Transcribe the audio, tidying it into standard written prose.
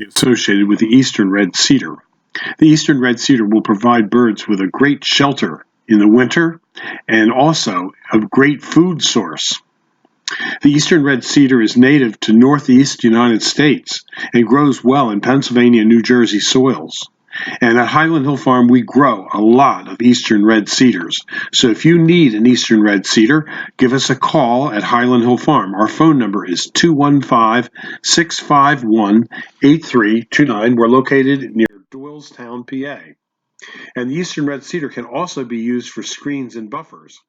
associated with the eastern red cedar. The eastern red cedar will provide birds with a great shelter in the winter and also a great food source. The eastern red cedar is native to northeast United States and grows well in Pennsylvania and New Jersey soils. And at Highland Hill Farm, we grow a lot of eastern red cedars. So if you need an eastern red cedar, give us a call at Highland Hill Farm. Our phone number is 215-651-8329. We're located near Doylestown, PA. And the eastern red cedar can also be used for screens and buffers.